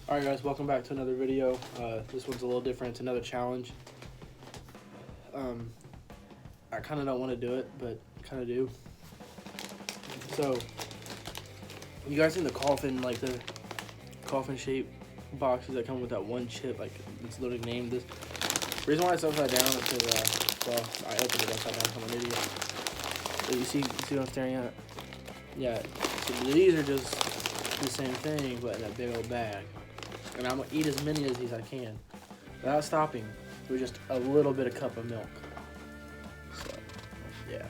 Alright guys, welcome back to another video. This one's a little different. It's another challenge. I kind of don't want to do it, but kind of do. So, you guys seen the coffin, like the coffin shaped boxes that come with that one chip, like it's literally named this. The reason why it's upside down is because, well, I opened it upside down because I'm an idiot. So you see what I'm staring at? Yeah, so these are just the same thing, but in that big old bag. And I'm gonna eat as many of these as I can without stopping with just a little bit of cup of milk. So, yeah,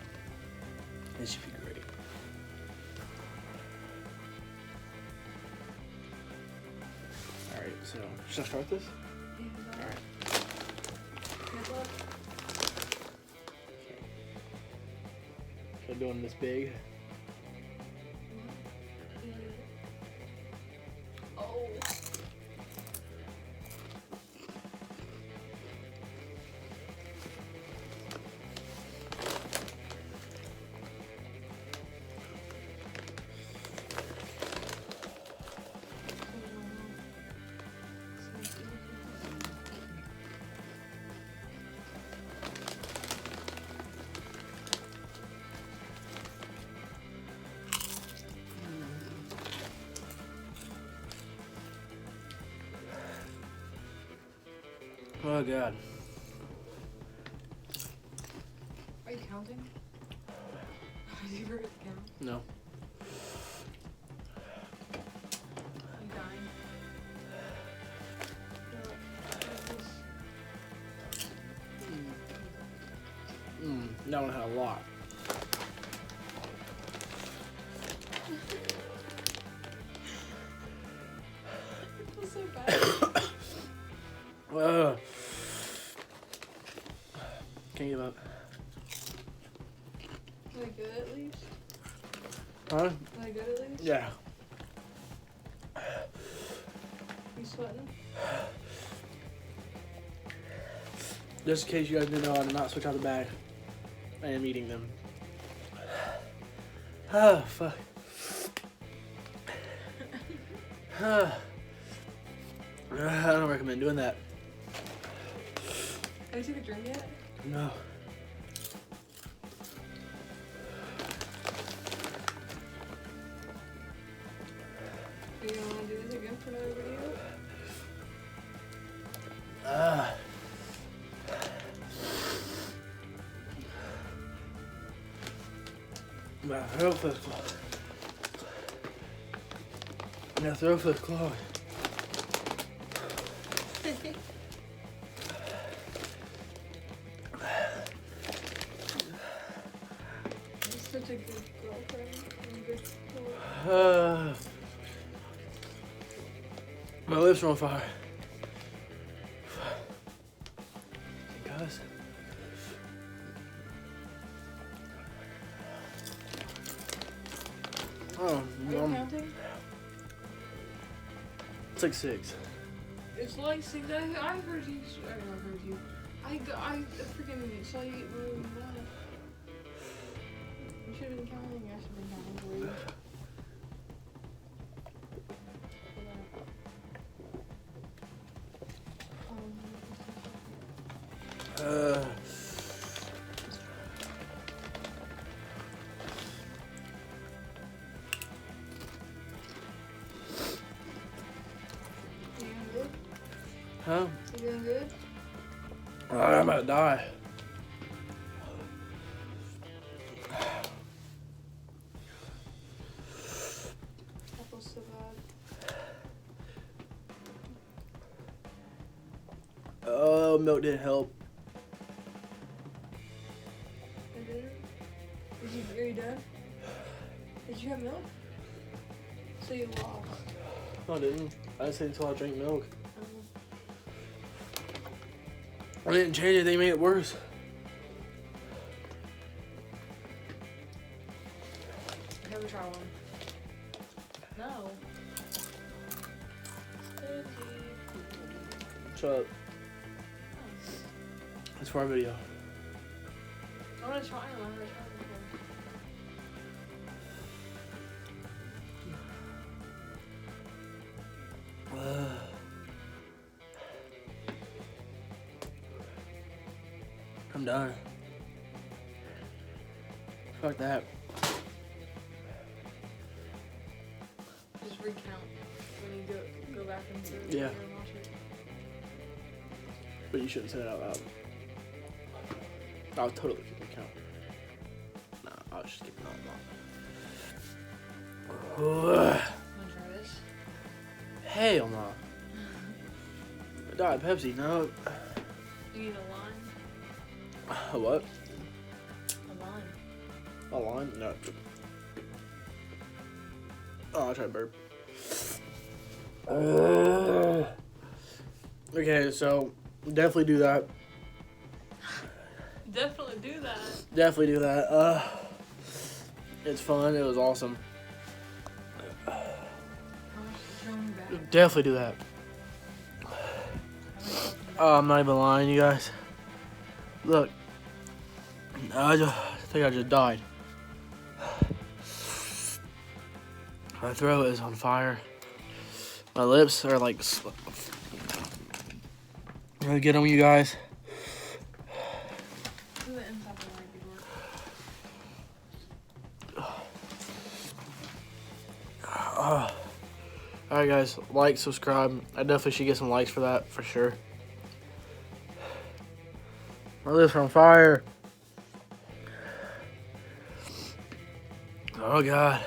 it should be great. All right, so should I start this? Yeah. All right. So doing this big. Oh. Oh God. Are you counting? Did you forget to count? No. Are you dying? That one had a lot. It feels so bad. Can't give up. Am I good at least? Huh? Am I good at least? Yeah. You sweating? Just in case you guys didn't know, I did not switch out the bag. I am eating them. Ah, fuck. I don't recommend doing that. Have you took a drink yet? No. Do you want to do this again for another video? My throat feels clogged. My throat feels clogged. You're such a good girlfriend and good sport. My lips are on fire. Guys. Oh, Are you counting? it's like 6. It's like 6. I heard you. I heard you. I freaking saw you eat more than that. You should have been counting. I should have been counting for you. You doing good? Huh? You doing good? I'm about to die. That feels so bad. Oh, milk didn't help. It didn't? Are you done? Did you have milk? So you lost. No, I didn't. I didn't say until I drank milk. Um, I didn't change it, they made it worse. Never try one. No. Shut up. It's for our video. I want to try them. I want to try them first. I'm done. Fuck that. Just recount when you go back into the Yeah. video and watch it. But you shouldn't say that out loud. I'll totally keep it count. Nah, I'll just keep it on. Wanna try this? Hell no. Diet Pepsi, no. You need a lime? What? A lime. A lime? No. Oh, I'll try burp. Okay, so definitely do that. Definitely do that. Definitely do that. It's fun. It was awesome. How much is your own back? Definitely do that. I'm not even lying, you guys. Look, I think I just died. My throat is on fire. My lips are like. I'm gonna get on you guys. Do it inside the light before. Alright, guys, like, subscribe. I definitely should get some likes for that, for sure. My lips are on fire. Oh God.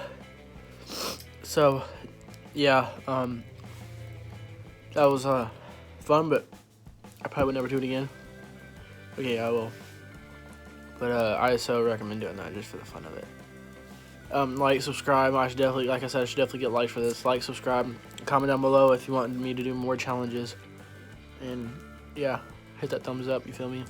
So, yeah, that was fun, but I probably would never do it again. Okay, I will. But I so recommend doing that just for the fun of it. Like, subscribe. I should definitely, like I said, I should definitely get likes for this. Like, subscribe, comment down below if you want me to do more challenges. And yeah, hit that thumbs up. You feel me?